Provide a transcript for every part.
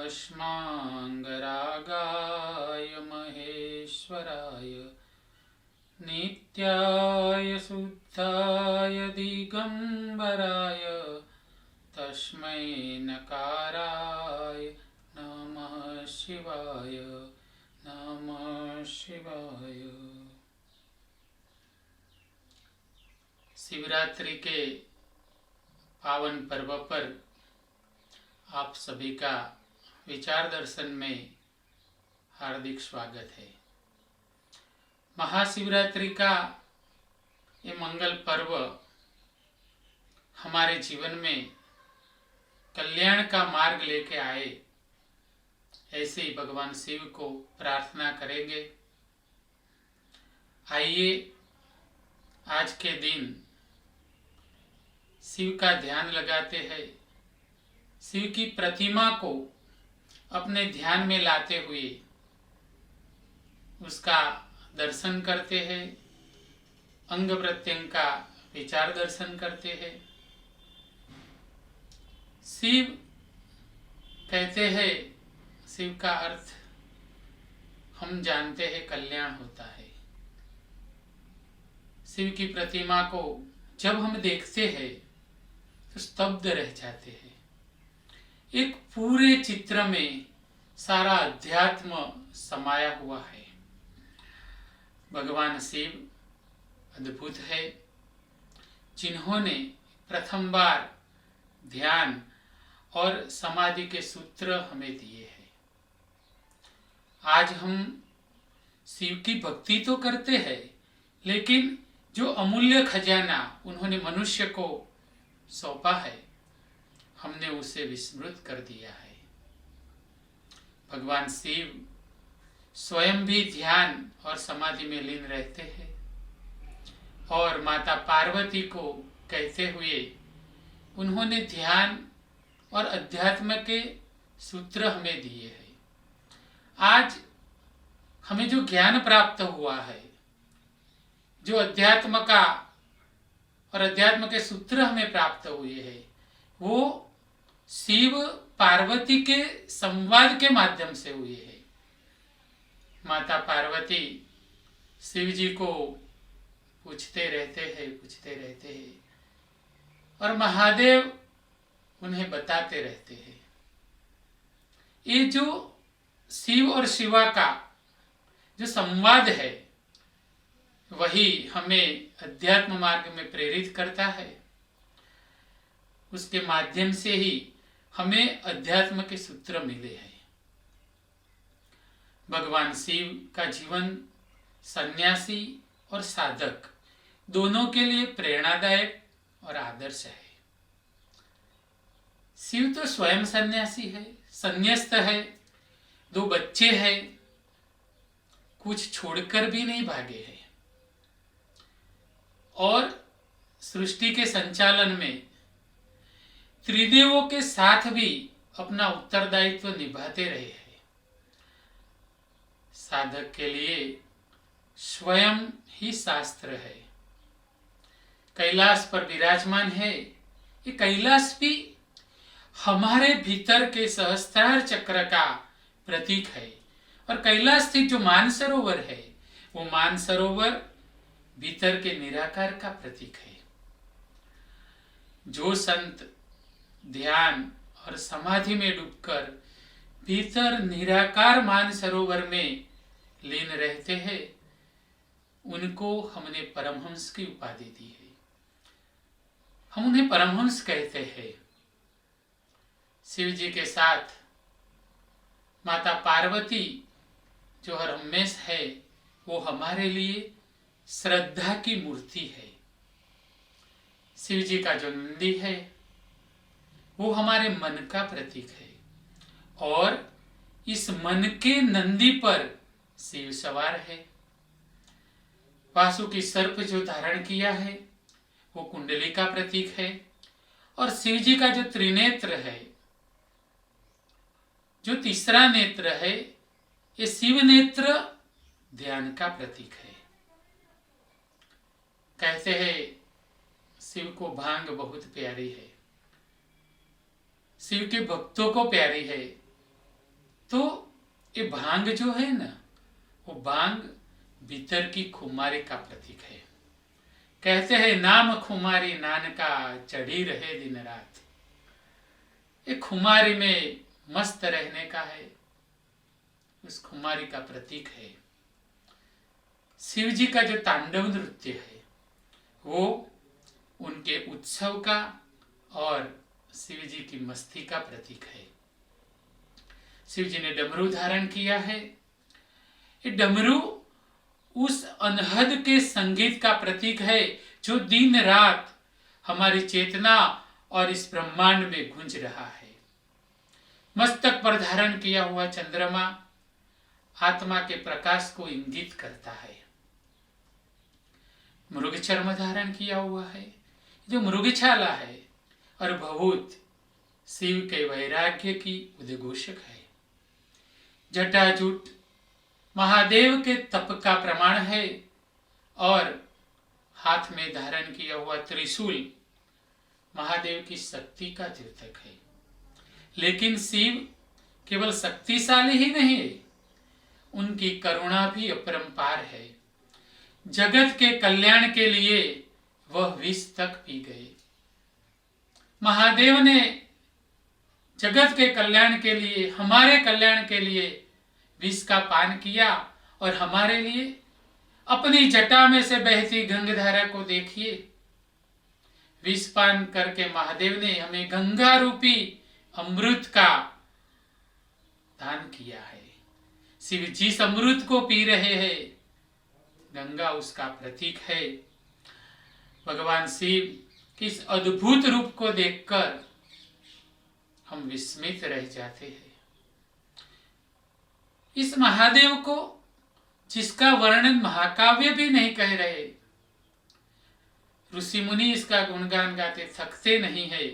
भस्माङ्गरागाय महेश्वराय नित्याय शुद्धाय दिगंबराय तस्मै नकाराय नमः शिवाय नमः शिवाय। शिवरात्रि के पावन पर्व पर आप सभी का विचार दर्शन में हार्दिक स्वागत है। महाशिवरात्रि का ये मंगल पर्व हमारे जीवन में कल्याण का मार्ग लेके आए, ऐसे ही भगवान शिव को प्रार्थना करेंगे। आइए आज के दिन शिव का ध्यान लगाते हैं, शिव की प्रतिमा को अपने ध्यान में लाते हुए उसका दर्शन करते हैं, अंग प्रत्यंग का विचार दर्शन करते हैं। शिव कहते हैं, शिव का अर्थ हम जानते हैं कल्याण होता है। शिव की प्रतिमा को जब हम देखते हैं तो स्तब्ध रह जाते हैं। एक पूरे चित्र में सारा अध्यात्म समाया हुआ है। भगवान शिव अद्भुत है, जिन्होंने प्रथम बार ध्यान और समाधि के सूत्र हमें दिए हैं। आज हम शिव की भक्ति तो करते हैं, लेकिन जो अमूल्य खजाना उन्होंने मनुष्य को सौंपा है, हमने उसे विस्मृत कर दिया है। भगवान शिव स्वयं भी ध्यान और समाधि में लीन रहते हैं और माता पार्वती को कहते हुए उन्होंने ध्यान और अध्यात्म के सूत्र हमें दिए हैं। आज हमें जो ज्ञान प्राप्त हुआ है, जो अध्यात्म का और अध्यात्म के सूत्र हमें प्राप्त हुए हैं, वो शिव पार्वती के संवाद के माध्यम से हुए हैं। माता पार्वती शिव जी को पूछते रहते हैं और महादेव उन्हें बताते रहते हैं। ये जो शिव और शिवा का जो संवाद है, वही हमें अध्यात्म मार्ग में प्रेरित करता है। उसके माध्यम से ही हमें अध्यात्म के सूत्र मिले हैं। भगवान शिव का जीवन सन्यासी और साधक दोनों के लिए प्रेरणादायक और आदर्श है। शिव तो स्वयं सन्यासी है, संन्यस्त है, 2 बच्चे हैं, कुछ छोड़कर भी नहीं भागे हैं और सृष्टि के संचालन में त्रिदेवों के साथ भी अपना उत्तरदायित्व निभाते रहे हैं। साधक के लिए स्वयं ही शास्त्र है। कैलाश पर विराजमान है, ये कैलाश भी हमारे भीतर के सहस्त्रार चक्र का प्रतीक है। और कैलाश स्थित जो मानसरोवर है, वो मानसरोवर भीतर के निराकार का प्रतीक है। जो संत ध्यान और समाधि में डूबकर भीतर निराकार मानसरोवर में लीन रहते हैं, उनको हमने परमहंस की उपाधि दी है। हम उन्हें परमहंस कहते हैं। शिव जी के साथ माता पार्वती जो हर हमेश है, वो हमारे लिए श्रद्धा की मूर्ति है। शिव जी का जो नंदी है, वो हमारे मन का प्रतीक है और इस मन के नंदी पर शिव सवार है। वासुकी सर्प जो धारण किया है, वो कुंडली का प्रतीक है और शिव जी का जो त्रिनेत्र है, जो तीसरा नेत्र है, ये शिव नेत्र ध्यान का प्रतीक है। कहते हैं शिव को भांग बहुत प्यारी है, शिव के भक्तों को प्यारी है, तो ये भांग जो है ना, वो भांग भीतर की खुमारी का प्रतीक है। कहते हैं नाम खुमारी नानका चढ़ी रहे दिन रात। ये खुमारी में मस्त रहने का है, उस खुमारी का प्रतीक है। शिव जी का जो तांडव नृत्य है वो उनके उत्सव का और शिव जी की मस्ती का प्रतीक है। शिव जी ने डमरू धारण किया है। ये डमरू उस अनहद के संगीत का प्रतीक है जो दिन रात हमारी चेतना और इस ब्रह्मांड में गूंज रहा है। मस्तक पर धारण किया हुआ चंद्रमा आत्मा के प्रकाश को इंगित करता है। मृग चर्म धारण किया हुआ है, जो मृगछाला है, और भभूत शिव के वैराग्य की उद्घोषक है। जटाजूट महादेव के तप का प्रमाण है और हाथ में धारण किया हुआ त्रिशूल महादेव की शक्ति का द्योतक है। लेकिन शिव केवल शक्तिशाली ही नहीं है, उनकी करुणा भी अपरंपार है। जगत के कल्याण के लिए वह विष तक पी गए। महादेव ने जगत के कल्याण के लिए, हमारे कल्याण के लिए विष का पान किया और हमारे लिए अपनी जटा में से बहती गंगाधारा को देखिए। विष पान करके महादेव ने हमें गंगा रूपी अमृत का दान किया है। शिव जिस अमृत को पी रहे हैं, गंगा उसका प्रतीक है। भगवान शिव के इस अद्भुत रूप को देखकर हम विस्मित रह जाते हैं। इस महादेव को, जिसका वर्णन महाकाव्य भी नहीं कह रहे, ऋषि मुनि इसका गुणगान गाते थकते नहीं है,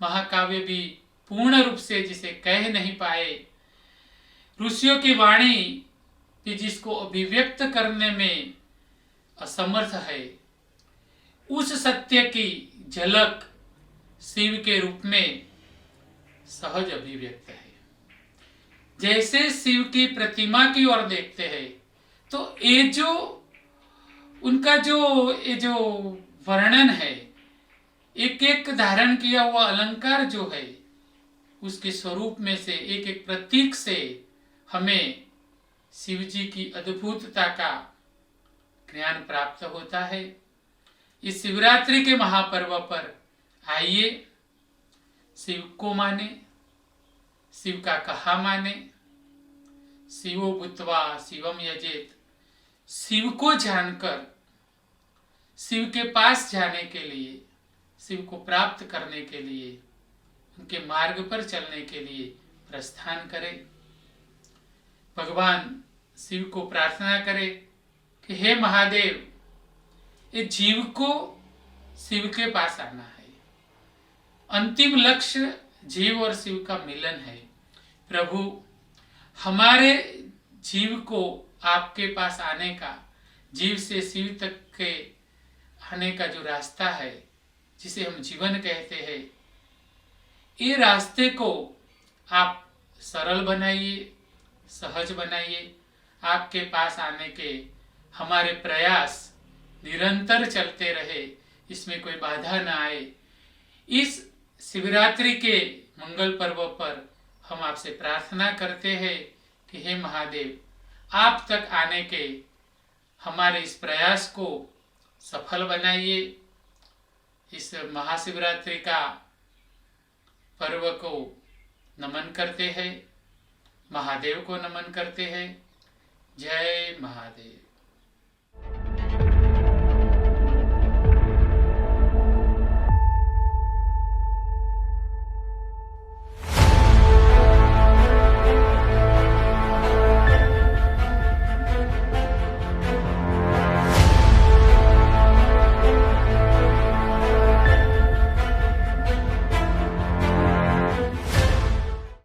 महाकाव्य भी पूर्ण रूप से जिसे कह नहीं पाए, ऋषियों की वाणी भी जिसको अभिव्यक्त करने में असमर्थ है, उस सत्य की झलक शिव के रूप में सहज अभिव्यक्त है। जैसे शिव की प्रतिमा की ओर देखते हैं तो ये जो उनका जो वर्णन है, एक एक धारण किया हुआ अलंकार जो है, उसके स्वरूप में से एक एक प्रतीक से हमें शिव जी की अद्भुतता का ज्ञान प्राप्त होता है। इस शिवरात्रि के महापर्व पर आइए, शिव को माने, शिव का कहा माने। शिवो भूत्वा शिवम यजेत, शिव को जानकर शिव के पास जाने के लिए, शिव को प्राप्त करने के लिए, उनके मार्ग पर चलने के लिए प्रस्थान करें। भगवान शिव को प्रार्थना करें कि हे महादेव, ये जीव को शिव के पास आना है। अंतिम लक्ष्य जीव और शिव का मिलन है। प्रभु, हमारे जीव को आपके पास आने का, जीव से शिव तक के आने का जो रास्ता है, जिसे हम जीवन कहते हैं, ये रास्ते को आप सरल बनाइए, सहज बनाइए। आपके पास आने के हमारे प्रयास निरंतर चलते रहे, इसमें कोई बाधा न आए। इस शिवरात्रि के मंगल पर्व पर हम आपसे प्रार्थना करते हैं कि हे महादेव, आप तक आने के हमारे इस प्रयास को सफल बनाइए। इस महाशिवरात्रि का पर्व को नमन करते हैं, महादेव को नमन करते हैं। जय महादेव।